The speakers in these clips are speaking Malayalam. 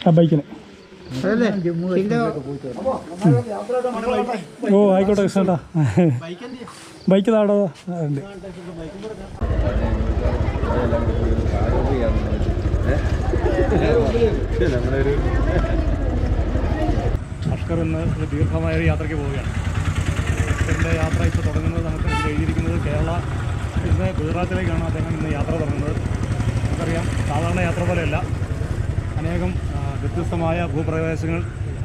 ആ ബൈക്കിന്. ഓ ആയിക്കോട്ടെ കൃഷ്ണേട്ടാ. ബൈക്ക് താടോ ഉണ്ട്. അഷ്കർ ഇന്ന് ദീർഘമായ ഒരു യാത്രയ്ക്ക് പോവുകയാണ്. അഷ്കറിൻ്റെ യാത്ര ഇപ്പോൾ തുടങ്ങുന്നത് നമുക്ക് എഴുതിയിരിക്കുന്നത് കേരള ഇന്ന് ഗുജറാത്തിലേക്കാണ് അദ്ദേഹം ഇന്ന് യാത്ര തുടങ്ങുന്നത്. നമുക്കറിയാം സാധാരണ യാത്ര പോലെയല്ല. അനേകം വ്യത്യസ്തമായ ഭൂപ്രദേശങ്ങൾ,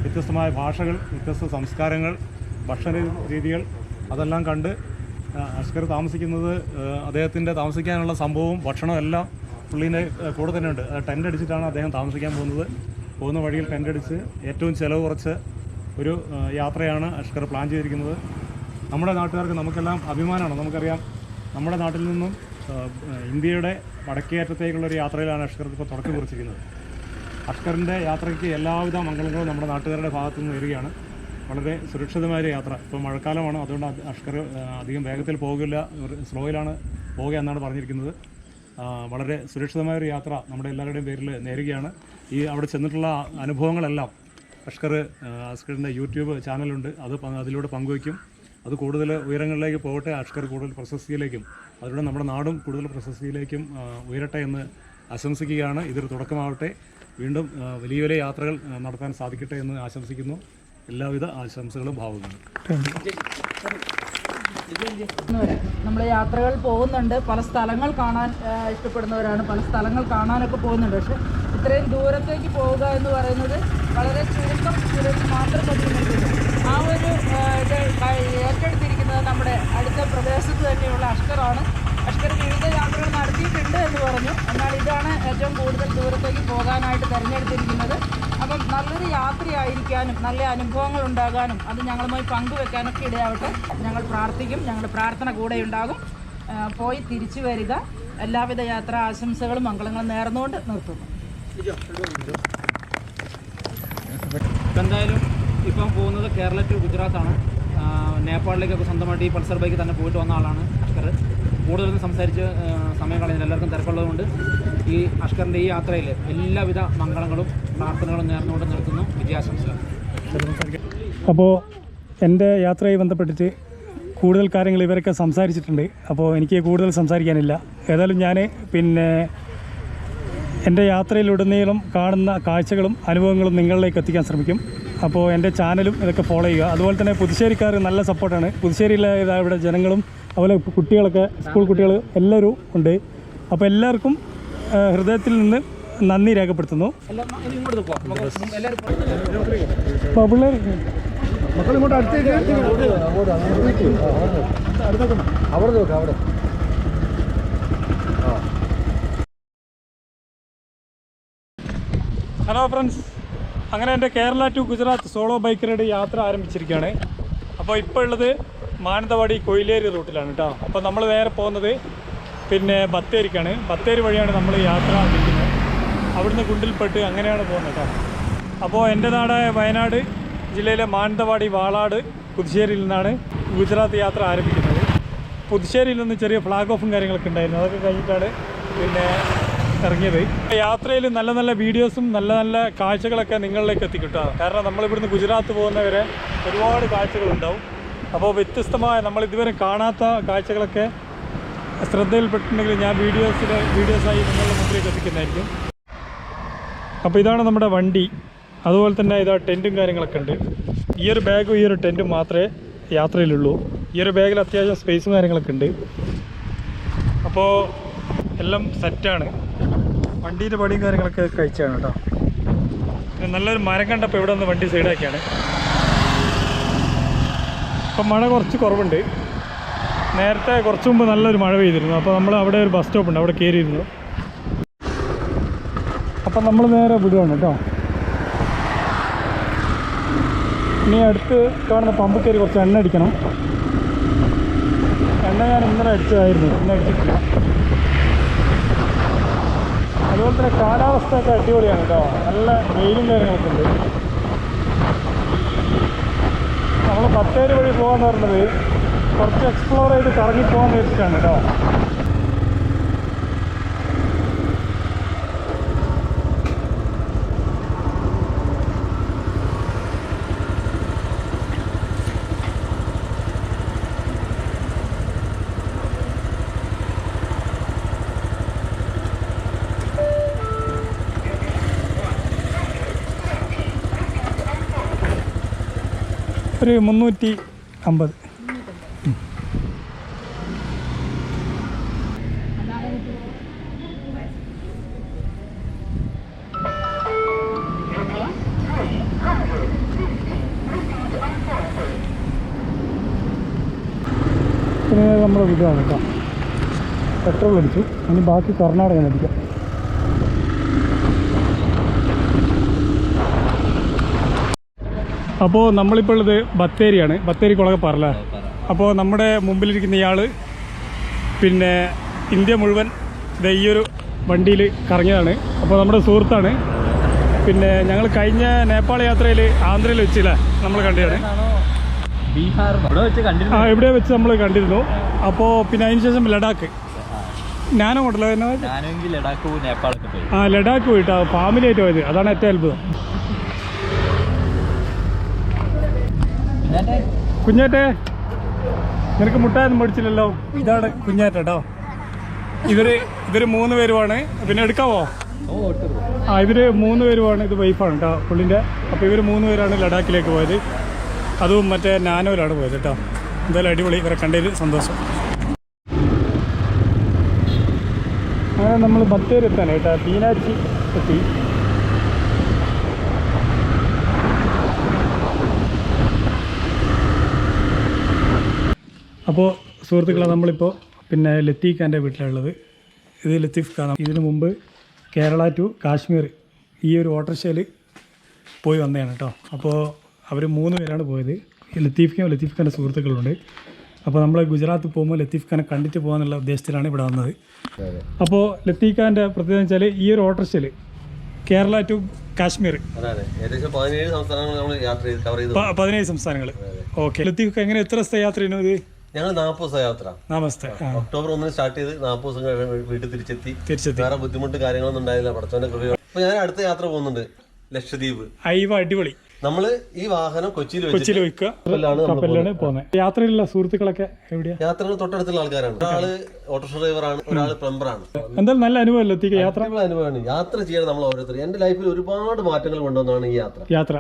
വ്യത്യസ്തമായ ഭാഷകൾ, വ്യത്യസ്ത സംസ്കാരങ്ങൾ, ഭക്ഷണ രീതികൾ അതെല്ലാം കണ്ട് അഷ്കർ താമസിക്കുന്നത് അദ്ദേഹത്തിൻ്റെ താമസിക്കാനുള്ള സംഭവവും ഭക്ഷണവും എല്ലാം പുള്ളീൻ്റെ കൂടെ തന്നെ ഉണ്ട്. ടെൻ്റ് അടിച്ചിട്ടാണ് അദ്ദേഹം താമസിക്കാൻ പോകുന്നത്. പോകുന്ന വഴിയിൽ ടെൻ്റ് അടിച്ച് ഏറ്റവും ചിലവ് കുറച്ച് ഒരു യാത്രയാണ് അഷ്കർ പ്ലാൻ ചെയ്തിരിക്കുന്നത്. നമ്മുടെ നാട്ടുകാർക്ക് നമുക്കെല്ലാം അഭിമാനമാണ്. നമുക്കറിയാം നമ്മുടെ നാട്ടിൽ നിന്നും ഇന്ത്യയുടെ വടക്കേയറ്റത്തേക്കുള്ളൊരു യാത്രയിലാണ് അഷ്കർ ഇപ്പോൾ തുടക്കം കുറിച്ചിരിക്കുന്നത്. അഷ്കറിൻ്റെ യാത്രയ്ക്ക് എല്ലാവിധ മംഗളങ്ങളും നമ്മുടെ നാട്ടുകാരുടെ ഭാഗത്തു നിന്ന് വരികയാണ്. വളരെ സുരക്ഷിതമായ യാത്ര. ഇപ്പോൾ മഴക്കാലമാണ്, അതുകൊണ്ട് അഷ്കർ അധികം വേഗത്തിൽ പോകില്ല, സ്ലോയിലാണ് പോവുക എന്നാണ് പറഞ്ഞിരിക്കുന്നത്. വളരെ സുരക്ഷിതമായൊരു യാത്ര നമ്മുടെ എല്ലാവരുടെയും പേരിൽ നേരുകയാണ്. ഈ അവിടെ ചെന്നിട്ടുള്ള അനുഭവങ്ങളെല്ലാം അഷ്കറിൻ്റെ യൂട്യൂബ് ചാനലുണ്ട്, അതിലൂടെ പങ്കുവയ്ക്കും. അത് കൂടുതൽ ഉയരങ്ങളിലേക്ക് പോകട്ടെ, അഷ്കർ കൂടുതൽ പ്രശസ്തിയിലേക്കും അതിലൂടെ നമ്മുടെ നാടും കൂടുതൽ പ്രശസ്തിയിലേക്കും ഉയരട്ടെ എന്ന് ആശംസിക്കുകയാണ്. ഇതൊരു തുടക്കമാവട്ടെ. വീണ്ടും വലിയ വലിയ യാത്രകൾ നടത്താൻ സാധിക്കട്ടെ എന്ന് ആശംസിക്കുന്നു. എല്ലാവിധ ആശംസകളും ഭാവുകയാണ്. നമ്മൾ യാത്രകൾ പോകുന്നുണ്ട്, പല സ്ഥലങ്ങൾ കാണാൻ ഇഷ്ടപ്പെടുന്നവരാണ്, പല സ്ഥലങ്ങൾ കാണാനൊക്കെ പോകുന്നുണ്ട്. പക്ഷെ ഇത്രയും ദൂരത്തേക്ക് പോവുക എന്ന് പറയുന്നത് വളരെ ചുരുക്കം മാത്രം പറ്റുന്നുണ്ട്. ആ ഒരു ഇത് ഏറ്റെടുത്തിരിക്കുന്നത് നമ്മുടെ അടുത്ത പ്രദേശത്ത് തന്നെയുള്ള അഷ്കറാണ്. അഷ്കർ വിവിധ യാത്രകൾ നടത്തിയിട്ടുണ്ട് എന്ന് പറഞ്ഞു. എന്നാൽ ഇതാണ് ഏറ്റവും കൂടുതൽ ദൂരത്തേക്ക് പോകാനായിട്ട് തിരഞ്ഞെടുത്തിരിക്കുന്നത്. അപ്പം നല്ലൊരു യാത്രയായിരിക്കാനും നല്ല അനുഭവങ്ങൾ ഉണ്ടാകാനും അത് ഞങ്ങളുമായി പങ്കുവെക്കാനൊക്കെ ഇടയാവട്ടെ. ഞങ്ങൾ പ്രാർത്ഥിക്കും, ഞങ്ങളുടെ പ്രാർത്ഥന കൂടെ ഉണ്ടാകും. പോയി തിരിച്ചു വരിക. എല്ലാവിധ യാത്രാ ആശംസകളും മംഗളങ്ങളും നേർന്നുകൊണ്ട് നിർത്തുന്നു. എന്തായാലും ഇപ്പം പോകുന്നത് കേരള ടു ഗുജറാത്താണ്. നേപ്പാളിലേക്കൊക്കെ സ്വന്തമായിട്ട് ഈ പൾസർ ബൈക്ക് തന്നെ പോയിട്ട് വന്ന ആളാണ് അഷ്കർ. കൂടുതലൊന്നും സംസാരിച്ച് സമയം കളയുന്നത് എല്ലാവർക്കും തിരക്കുള്ളതുകൊണ്ട് ഈ അഷ്കറിൻ്റെ ഈ യാത്രയിൽ എല്ലാവിധ മംഗളങ്ങളും പ്രാർത്ഥനകളും നേർന്നുകൊണ്ട് നിർത്തുന്നു. വിജയാശംസകൾ. അപ്പോൾ എൻ്റെ യാത്രയുമായി ബന്ധപ്പെട്ടിട്ട് കൂടുതൽ കാര്യങ്ങൾ ഇവരൊക്കെ സംസാരിച്ചിട്ടുണ്ട്. അപ്പോൾ എനിക്ക് കൂടുതൽ സംസാരിക്കാനില്ല. ഏതായാലും ഞാൻ എൻ്റെ യാത്രയിലുടനീളം കാണുന്ന കാഴ്ചകളും അനുഭവങ്ങളും നിങ്ങളിലേക്ക് എത്തിക്കാൻ ശ്രമിക്കും. അപ്പോൾ എൻ്റെ ചാനലും ഇതൊക്കെ ഫോളോ ചെയ്യുക. അതുപോലെ തന്നെ പുതുശ്ശേരിക്കാർ നല്ല സപ്പോർട്ടാണ്. പുതുശ്ശേരിയിലെ ഇവിടെ ജനങ്ങളും അതുപോലെ കുട്ടികളൊക്കെ, സ്കൂൾ കുട്ടികൾ എല്ലാവരും ഉണ്ട്. അപ്പോൾ എല്ലാവർക്കും ഹൃദയത്തിൽ നിന്ന് നന്ദി രേഖപ്പെടുത്തുന്നു. ഹലോ ഫ്രണ്ട്സ്, അങ്ങനെ എൻ്റെ Kerala to Gujarat solo bike ride യാത്ര ആരംഭിച്ചിരിക്കുകയാണ്. അപ്പോൾ ഇപ്പോൾ ഉള്ളത് മാനന്തവാടി കൊയിലേരി റൂട്ടിലാണ് കേട്ടോ. അപ്പോൾ നമ്മൾ നേരെ പോകുന്നത് ബത്തേരിക്കാണ്. ബത്തേരി വഴിയാണ് നമ്മൾ യാത്ര ആരംഭിക്കുന്നത്. അവിടുന്ന് ഗുണ്ടിൽപ്പെട്ട് അങ്ങനെയാണ് പോകുന്നത് കേട്ടോ. അപ്പോൾ എൻ്റെ നാടായ വയനാട് ജില്ലയിലെ മാനന്തവാടി, വാളാട്, പുതുശ്ശേരിയിൽ നിന്നാണ് ഗുജറാത്ത് യാത്ര ആരംഭിക്കുന്നത്. പുതുശ്ശേരിയിൽ നിന്ന് ചെറിയ ഫ്ലാഗ് ഓഫും കാര്യങ്ങളൊക്കെ ഉണ്ടായിരുന്നു. അതൊക്കെ കഴിഞ്ഞിട്ടാണ് ഇറങ്ങിയത്. യാത്രയിൽ നല്ല നല്ല വീഡിയോസും നല്ല നല്ല കാഴ്ചകളൊക്കെ നിങ്ങളിലേക്ക് എത്തിക്കും കേട്ടോ. കാരണം നമ്മളിവിടുന്ന് ഗുജറാത്ത് പോകുന്നവരെ ഒരുപാട് കാഴ്ചകളുണ്ടാവും. അപ്പോൾ വ്യത്യസ്തമായ നമ്മൾ ഇതുവരെ കാണാത്ത കാഴ്ചകളൊക്കെ ശ്രദ്ധയിൽപ്പെട്ടിട്ടുണ്ടെങ്കിൽ ഞാൻ വീഡിയോസായി നിങ്ങളുടെ മുമ്പിലേക്ക് എത്തിക്കുന്നതായിരിക്കും. അപ്പോൾ ഇതാണ് നമ്മുടെ വണ്ടി. അതുപോലെ തന്നെ ഇതാ ടെൻറ്റും കാര്യങ്ങളൊക്കെ ഉണ്ട്. ഈ ഒരു ബാഗും ഈ ഒരു ടെൻറ്റും മാത്രമേ യാത്രയിലുള്ളൂ. ഈ ഒരു ബാഗിൽ അത്യാവശ്യം സ്പേസും കാര്യങ്ങളൊക്കെ ഉണ്ട്. അപ്പോൾ എല്ലാം സെറ്റാണ്. വണ്ടീൻ്റെ പടിയും കാര്യങ്ങളൊക്കെ കഴിച്ചാണ് കേട്ടോ. പിന്നെ നല്ലൊരു മരം കണ്ടപ്പോൾ ഇവിടെ നിന്ന് വണ്ടി സൈഡാക്കിയാണ്. അപ്പം മഴ കുറച്ച് കുറവുണ്ട്. നേരത്തെ കുറച്ച് മുമ്പ് നല്ലൊരു മഴ പെയ്തിരുന്നു. അപ്പോൾ നമ്മൾ അവിടെ ഒരു ബസ് സ്റ്റോപ്പ് ഉണ്ട്, അവിടെ കയറിയിരുന്നു. അപ്പം നമ്മൾ നേരെ വിടുകയാണ് കേട്ടോ. ഇനി അടുത്ത് കാണുന്ന പമ്പ് കയറി കുറച്ച് എണ്ണ അടിക്കണം. എണ്ണ ഞാൻ ഇന്നലെ അടിച്ചതായിരുന്നു, ഇന്ന് അടിച്ചിട്ടില്ല. അതുപോലെ തന്നെ കാലാവസ്ഥയൊക്കെ അടിപൊളിയാണ് കേട്ടോ. നല്ല വെയിലും കാര്യങ്ങളൊക്കെ ഉണ്ട്. നമ്മൾ ബത്തേരി വഴി പോകാമെന്ന് പറയുന്നത് കുറച്ച് എക്സ്പ്ലോർ ചെയ്ത് കറങ്ങി പോകാൻ വേണ്ടിയിട്ടാണ് കേട്ടോ. ഒരു 350. പിന്നെ നമ്മൾ വിടുകയാണ് കേട്ടോ. പെട്രോൾ അടിച്ചു, ഇനി ബാക്കി കർണാടക അടിക്കാം. അപ്പോൾ നമ്മളിപ്പോൾ ഉള്ളത് ബത്തേരിയാണ്, ബത്തേരി കുളകപ്പാറ. അപ്പോൾ നമ്മുടെ മുമ്പിലിരിക്കുന്ന ഇയാൾ പിന്നെ ഇന്ത്യ മുഴുവൻ ഈ ഒരു വണ്ടിയിൽ കറങ്ങിയതാണ്. അപ്പോൾ നമ്മുടെ സുഹൃത്താണ്. പിന്നെ ഞങ്ങൾ കഴിഞ്ഞ നേപ്പാൾ യാത്രയിൽ ആന്ധ്രയിൽ വെച്ചില്ലേ നമ്മൾ കണ്ടതാണ്. ഇവിടെ വെച്ച് നമ്മൾ കണ്ടിരുന്നു. അപ്പോൾ പിന്നെ അതിന് ശേഷം ലഡാക്ക് ഞാനും കൊണ്ടല്ലോ ലഡാക്ക് പോയിട്ടാ ഫാമിലി ആയിട്ട് പോയത്. അതാണ് ഏറ്റവും അത്ഭുതം. കുഞ്ഞാറ്റെ, നിനക്ക് മുട്ടായൊന്നും മേടിച്ചില്ലല്ലോ. ഇതാണ് കുഞ്ഞാറ്റോ. ഇവര് 3 പേരുമാണ്. പിന്നെ എടുക്കാവോ? ഇവര് 3 പേരുമാണ്. ഇത് വൈഫാണ് കേട്ടോ പുള്ളിൻ്റെ. അപ്പോൾ ഇവർ 3 പേരാണ് ലഡാക്കിലേക്ക് പോയത്. അതും മറ്റേ നാനോയിലാണ് പോയത് കേട്ടോ. എന്തായാലും അടിപൊളി, ഇവരെ കണ്ടതിൽ സന്തോഷം. അങ്ങനെ നമ്മൾ ബത്തേരി എത്താൻ കേട്ടോ. മീനാക്ഷി എത്തി. അപ്പോൾ സുഹൃത്തുക്കളെ, നമ്മളിപ്പോൾ പിന്നെ ലത്തീഫ് ഖാൻ്റെ വീട്ടിലുള്ളത്. ഇത് ലത്തീഫ് ഖാൻ ഇതിനു മുമ്പ് കേരള ടു കാശ്മീർ ഈ ഒരു ഓട്ടോറിക്ഷയിൽ പോയി വന്നതാണ് കേട്ടോ. അപ്പോൾ അവർ 3 പേരാണ് പോയത്. ലത്തീഫ് ഖാൻ്റെ സുഹൃത്തുക്കളുണ്ട്. അപ്പോൾ നമ്മൾ ഗുജറാത്ത് പോകുമ്പോൾ ലത്തീഫ് ഖാനെ കണ്ടിട്ട് പോകാനുള്ള ഉദ്ദേശത്തിലാണ് ഇവിടെ വന്നത്. അപ്പോൾ ലത്തീഫ് ഖാൻ്റെ പ്രത്യേകത വെച്ചാൽ ഈ ഒരു ഓട്ടോറിക്ഷയിൽ കേരള ടു കാശ്മീർ 17 സംസ്ഥാനങ്ങൾ. ഓക്കെ. ലത്തീഫ് ഖാൻ എങ്ങനെ എത്ര ദിവസത്തെ യാത്രയാണ് ഇത്? ഞങ്ങൾ 40 ദിവസം യാത്ര. ഒക്ടോബർ 1 സ്റ്റാർട്ട് ചെയ്ത് 40 ദിവസം വീട്ടിൽ തിരിച്ചെത്തി. വേറെ ബുദ്ധിമുട്ട് കാര്യങ്ങളൊന്നും ഉണ്ടായില്ല, പടച്ചവന്റെ കൃപ. അപ്പൊ ഞാൻ അടുത്ത യാത്ര പോകുന്നുണ്ട്, ലക്ഷദ്വീപ്. അടിപൊളി. നമ്മള് ഈ വാഹനം കൊച്ചിയിൽ വെക്കുക, കപ്പലിലാണ് പോകുന്നത്. യാത്രയിലുള്ള സുഹൃത്തുക്കളൊക്കെ എവിടെയാ? യാത്രകൾ തൊട്ടടുത്തുള്ള ആൾക്കാരാണ്. ഒരാള് ഓട്ടോറിക്ഷ ഡ്രൈവറാണ്, ഒരാള് പ്ലംബറാണ്. എന്തായാലും നല്ല അനുഭവം ലത്തീഫ്. യാത്ര അനുഭവമാണ്. യാത്ര ചെയ്യാൻ നമ്മൾ ഓരോരുത്തർ. എന്റെ ലൈഫിൽ ഒരുപാട് മാറ്റങ്ങൾ കൊണ്ടുവന്നാണ് ഈ യാത്ര.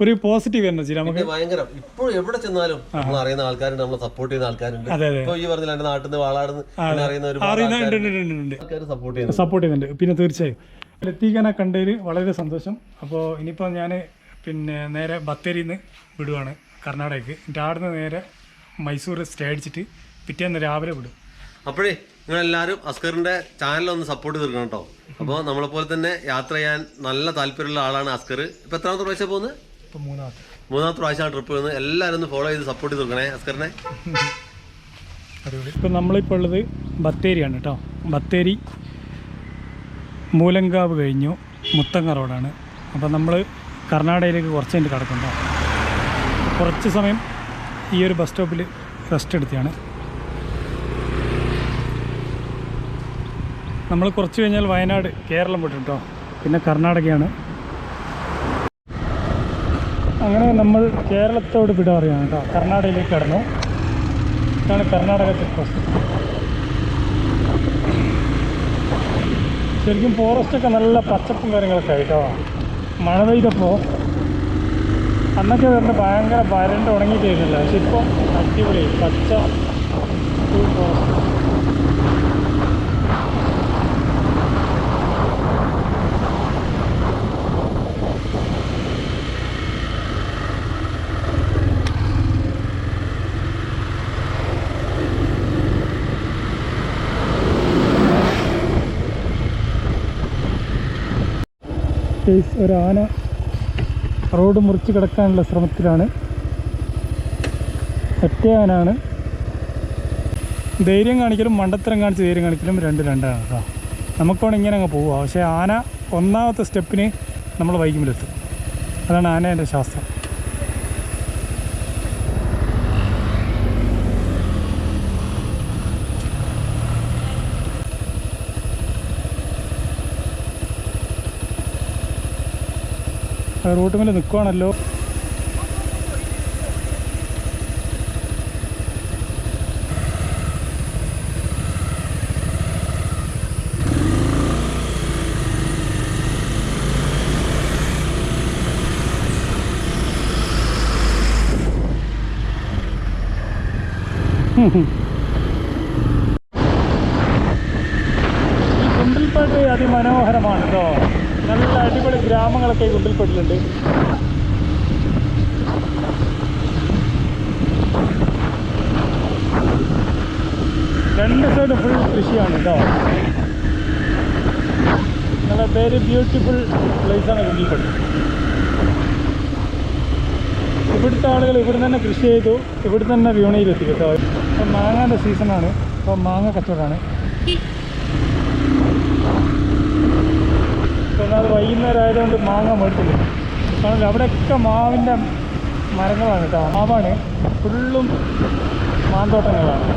ഒരു പോസിറ്റീവ് എനർജി നമുക്ക് ഭയങ്കര. ഇപ്പോൾ എവിടെ ചെന്നാലും നമ്മൾ അറിയുന്ന ആൾക്കാരുണ്ട്, നമ്മളെ സപ്പോർട്ട് ചെയ്യുന്ന ആൾക്കാരുണ്ട്. ഇപ്പൊ ഈ പറഞ്ഞില്ല, എന്റെ നാട്ടിൽ നിന്ന് വാളാടുന്ന് അറിയുന്ന ആൾക്കാർ സപ്പോർട്ട് ചെയ്യുന്നുണ്ട്. പിന്നെ തീർച്ചയായും ലത്തീഫിനെ കണ്ടതിൽ വളരെ സന്തോഷം. അപ്പോൾ ഇനിയിപ്പോൾ ഞാൻ പിന്നെ നേരെ ബത്തേരിയിൽ നിന്ന് വിടുവാണ് കർണാടകയ്ക്ക്. എന്നിട്ട് അവിടുന്ന് നേരെ മൈസൂർ സ്റ്റേ അടിച്ചിട്ട് പിറ്റേന്ന് രാവിലെ വിടും. അപ്പോഴേ നിങ്ങളെല്ലാവരും അസ്കറിന്റെ ചാനലൊന്ന് സപ്പോർട്ട് തീർക്കണം കേട്ടോ. അപ്പോൾ നമ്മളെപ്പോലെ തന്നെ യാത്ര ചെയ്യാൻ നല്ല താല്പര്യമുള്ള ആളാണ് അസ്കർ. ഇപ്പൊ എത്രാമത്തെ പ്രാവശ്യം പോകുന്നത്? ഇപ്പോൾ മൂന്നാമത്തെ പ്രാവശ്യമാണ് ട്രിപ്പ് പോകുന്നത്. എല്ലാവരും ഒന്ന് ഫോളോ ചെയ്ത് സപ്പോർട്ട് ചെയ്ത് കൊടുക്കണേ അസ്കറിനെ. ഇപ്പം നമ്മളിപ്പോൾ ഉള്ളത് ബത്തേരിയാണ് കേട്ടോ. ബത്തേരി മൂലങ്കാവ് കഴിഞ്ഞു മുത്തങ്ങ റോഡാണ്. അപ്പം നമ്മൾ കർണാടകയിലേക്ക് കുറച്ച് കഴിഞ്ഞ് കിടക്കുന്നുണ്ടോ. കുറച്ച് സമയം ഈ ഒരു ബസ് സ്റ്റോപ്പിൽ റെസ്റ്റ് എടുത്തിയാണ്. നമ്മൾ കുറച്ച് കഴിഞ്ഞാൽ വയനാട്, കേരളം വിട്ടു കേട്ടോ. പിന്നെ കർണാടകയാണ്. അങ്ങനെ നമ്മൾ കേരളത്തോട് വിട പറയുകയാണ് കേട്ടോ. കർണാടകയിലേക്ക് കടന്നു. ഇതാണ് കർണാടക ചെക്ക് പോസ്റ്റ്. ശരിക്കും ഫോറസ്റ്റൊക്കെ നല്ല പച്ചപ്പും കാര്യങ്ങളൊക്കെ ആയിട്ടോ. മഴ പെയ്തപ്പോൾ അന്നൊക്കെ വരുന്നത് ഭയങ്കര വരണ്ട് ഉണങ്ങിയിട്ടില്ല. പക്ഷെ ഇപ്പോൾ അടിപൊളി പച്ച ഫോറസ്റ്റ്. ഒരു ആന റോഡ് മുറിച്ച് കിടക്കാനുള്ള ശ്രമത്തിലാണ്. ഒറ്റ ആനാണ്. ധൈര്യം കാണിക്കലും മണ്ടത്തരം കാണിച്ച് ധൈര്യം കാണിക്കലും രണ്ടാണ് കേട്ടോ. നമുക്കാണ് ഇങ്ങനെ അങ്ങ് പോവുക. പക്ഷേ ആന ഒന്നാമത്തെ സ്റ്റെപ്പിന് നമ്മൾ വൈകുമ്പോഴെത്തും. അതാണ് ആനേൻ്റെ ശാസ്ത്രം. റൂട്ട് മേലെ നിൽക്കുവാണല്ലോ. ഈ ഗുണ്ടൽപേട്ട് അതിമനോഹരമാണ് കേട്ടോ. നല്ല അടിപൊളി ഗ്രാമങ്ങളൊക്കെ ഈ ഗുണ്ടൽപേട്ടിലുണ്ട്. രണ്ട് സൈഡ് ഫുൾ കൃഷിയാണ് കേട്ടോ. നല്ല വെരി ബ്യൂട്ടിഫുൾ പ്ലേസാണ് ഗുണ്ടൽപേട്ട്. ഇവിടുത്തെ ആളുകൾ ഇവിടെ തന്നെ കൃഷി ചെയ്തു ഇവിടെ തന്നെ വിപണിയിലെത്തി കേട്ടോ. ഇപ്പം മാങ്ങാൻ്റെ സീസണാണ്. അപ്പോൾ മാങ്ങ കച്ചവടമാണ്. അപ്പോൾ അത് വൈകുന്നേരം ആയതുകൊണ്ട് മാങ്ങ മേടിച്ചില്ല. കാരണം അവിടെയൊക്കെ മാവിൻ്റെ മരങ്ങളാണ് കേട്ടോ. മാവാണ്, ഫുള്ളും മാന്തോട്ടങ്ങളാണ്.